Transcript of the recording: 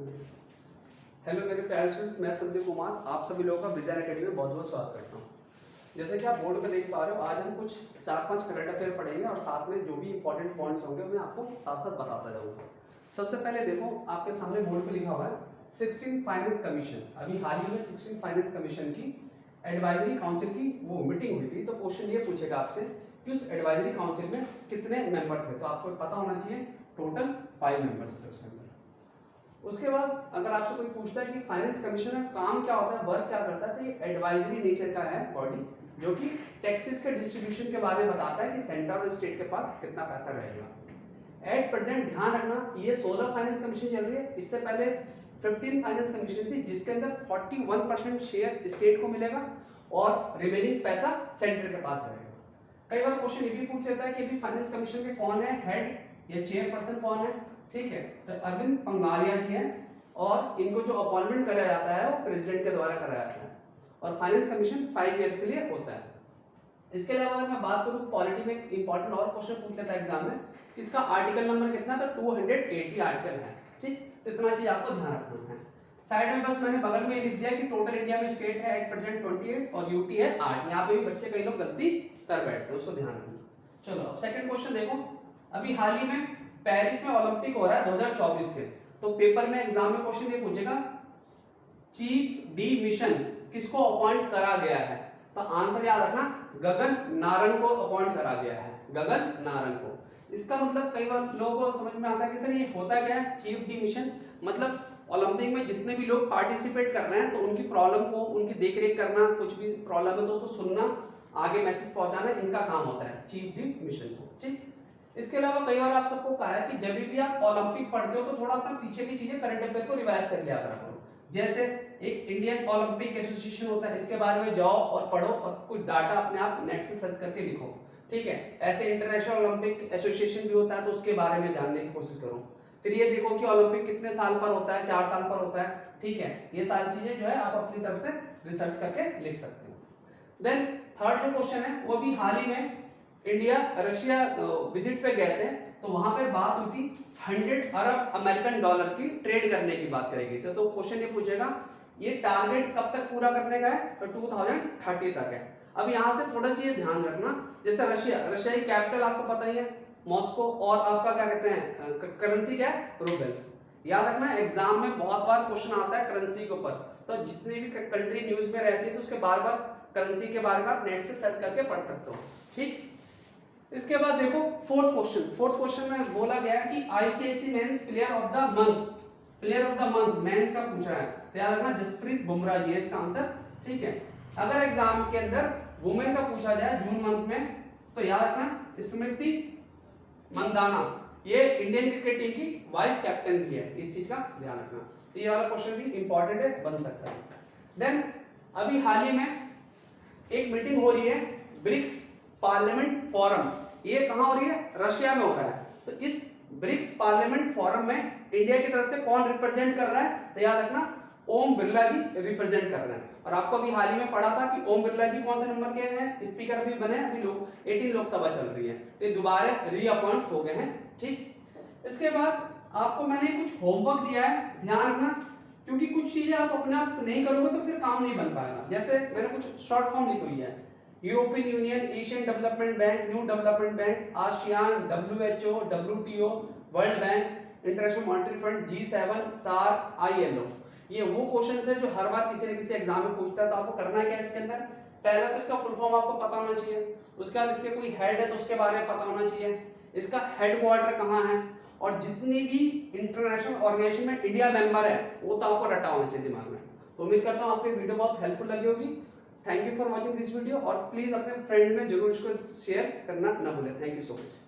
Hello मेरे प्यारे students, मैं संदीप कुमार आप सभी लोगों का विजन एकेडमी में बहुत बहुत स्वागत करता हूँ। जैसे कि आप बोर्ड पे देख पा रहे हो, आज हम कुछ 4-5 करंट अफेयर पढ़ेंगे और साथ में जो भी इंपॉर्टेंट पॉइंट्स होंगे मैं आपको साथ साथ बताता जाऊँगा। सबसे पहले देखो, आपके सामने बोर्ड पे लिखा हुआ है 16 फाइनेंस कमीशन। अभी हाल ही में 16 फाइनेंस कमीशन की एडवाइजरी काउंसिल की वो मीटिंग हुई थी। तो क्वेश्चन ये पूछेगा आपसे कि उस एडवाइजरी काउंसिल में कितने मेंबर थे। तो आपको पता होना चाहिए टोटल 5 मेंबर्स थे उसके अंदर। उसके बाद अगर आपसे कोई पूछता है कि फाइनेंस कमीशन में काम क्या होता है, वर्क क्या करता है, तो ये एडवाइजरी नेचर का है बॉडी जो कि टैक्सेस के डिस्ट्रीब्यूशन के बारे में बताता है कि सेंटर और स्टेट के पास कितना पैसा रहेगा। एट प्रेजेंट ध्यान रखना, ये 16 फाइनेंस कमीशन चल रही है। इससे पहले 15 फाइनेंस कमीशन थी जिसके अंदर 41% शेयर स्टेट को मिलेगा और रिमेनिंग पैसा सेंटर के पास रहेगा। कई बार क्वेश्चन ये भी पूछ लेता है कि अभी फाइनेंस कमीशन के कौन है हेड या चेयरपर्सन कौन है। ठीक है, तो अरविंद पंगालिया जी हैं और इनको जो अपॉइंटमेंट कराया जाता है वो प्रेसिडेंट के द्वारा कराया जाता है और फाइनेंस कमीशन 5 ईयर के लिए होता है। इसके अलावा अगर मैं बात करूं, पॉलिटी में इंपॉर्टेंट और क्वेश्चन पूछ लेता है एग्जाम में, इसका आर्टिकल नंबर कितना, तो 280 आर्टिकल है। ठीक, तो इतना चीज आपको ध्यान रखना है। साइड में बस मैंने बगल में लिख दिया कि टोटल इंडिया में स्टेट है एट प्रेजेंट 28 और यूटी है 8। यहाँ पे भी बच्चे कई लोग गलती कर बैठते हैं, उसको ध्यान रखना। चलो अब सेकंड क्वेश्चन देखो, अभी हाल ही में पेरिस में ओलंपिक हो रहा है 2024 के। तो पेपर में एग्जाम में क्वेश्चन ये पूछेगा चीफ डी मिशन किसको अपॉइंट करा गया है। तो आंसर याद रखना, गगन नारंग को अपॉइंट करा गया है, गगन नारंग को। इसका मतलब कई बार लोगों को समझ में आता है कि सर ये होता क्या है चीफ डी मिशन। मतलब ओलंपिक में जितने भी लोग पार्टिसिपेट कर रहे हैं तो उनकी प्रॉब्लम को, उनकी देखरेख करना, कुछ भी प्रॉब्लम है तो उसको सुनना, आगे मैसेज पहुंचाना, इनका काम होता है चीफ डी मिशन को। ठीक, इसके अलावा कई बार आप सबको कहा है कि जब भी आप ओलंपिक पढ़ते हो तो थोड़ा अपना पीछे की चीजें करंट अफेयर को रिवाइज कर लिया करो। जैसे एक इंडियन ओलंपिक एसोसिएशन होता है, इसके बारे में जाओ और पढ़ो और कुछ डाटा अपने आप नेट से सर्च करके लिखो। ठीक है, ऐसे इंटरनेशनल ओलंपिक एसोसिएशन भी होता है तो उसके बारे में जानने की कोशिश करो। फिर ये देखो कि ओलंपिक कितने साल पर होता है, 4 साल पर होता है। ठीक है, ये सारी चीजें जो है आप अपनी तरफ से रिसर्च करके लिख सकते हो। देन थर्ड जो क्वेश्चन है वो भी हाल ही में इंडिया रशिया विजिट पे गए थे तो वहां पे बात हुई थी 100 अरब अमेरिकन डॉलर की ट्रेड करने की बात करेगी। तो क्वेश्चन ये पूछेगा ये टारगेट कब तक पूरा करने का है, तो 2030 तक है। अब यहाँ से थोड़ा चीज ध्यान रखना, जैसे रशिया की कैपिटल आपको पता ही है मॉस्को, और आपका क्या कहते हैं करेंसी क्या है, रूबल्स। याद रखना एग्जाम में बहुत बार क्वेश्चन आता है करेंसी के ऊपर, तो जितनी भी कंट्री न्यूज में रहती है तो उसके बार बार करेंसी के बारे में आप नेट से सर्च करके पढ़ सकते हो। ठीक, इसके बाद देखो फोर्थ क्वेश्चन में बोला गया है कि ICC men's player of the month men's का पूछा है, तो याद रखना जसप्रीत बुमराह जी है इसका आंसर। ठीक है, अगर एग्जाम के अंदर वुमेन का पूछा जाए जून मंथ में तो याद रखना स्मृति मंदाना, ये इंडियन क्रिकेट टीम की वाइस कैप्टन भी है, इस चीज का ध्यान रखना। तो ये वाला क्वेश्चन भी इंपॉर्टेंट है, बन सकता है। देन अभी हाल ही में एक मीटिंग हो रही है ब्रिक्स पार्लियामेंट फोरम, ये कहां हो रही है, रशिया में हो रहा है। तो इस ब्रिक्स पार्लियामेंट फोरम में इंडिया की तरफ से कौन रिप्रेजेंट कर रहा है, तो याद रखना ओम बिरला जी रिप्रेजेंट कर रहे हैं। और आपको अभी हाल ही में पढ़ा था कि ओम बिरला जी कौन से नंबर के हैं, स्पीकर अभी बने, अभी 18 लोकसभा चल रही है, तो दोबारा रीअपॉइंट हो गए हैं। ठीक, इसके बाद आपको मैंने कुछ होमवर्क दिया है, ध्यान रखना, क्योंकि कुछ चीजें आप अपने आप नहीं करोगे तो फिर काम नहीं बन पाएगा। जैसे मैंने कुछ शॉर्ट फॉर्म लिखी हुई है, European Union, Asian Development Bank, New Development Bank, ASEAN, WHO, WTO, World Bank, International Monetary Fund, G7, SAARC, ILO। ये वो क्वेश्चंस है जो हर बार किसी न किसी एग्जाम में पूछता है। तो आपको करना क्या है इसके अंदर, पहला तो इसका फुल फॉर्म आपको पता होना चाहिए, उसके बाद इसके कोई हेड है तो उसके बारे में पता होना चाहिए, इसका हेडक्वार्टर कहाँ है, और जितनी भी इंटरनेशनल ऑर्गेनाइजेशन में इंडिया मेंबर है वो तो आपको रटा होना चाहिए दिमाग में। तो उम्मीद करता हूँ आपको वीडियो बहुत हेल्पफुल लगी होगी। Thank you for watching this video और प्लीज अपने फ्रेंड में जरूर इसको शेयर करना ना भूलें। Thank you so much.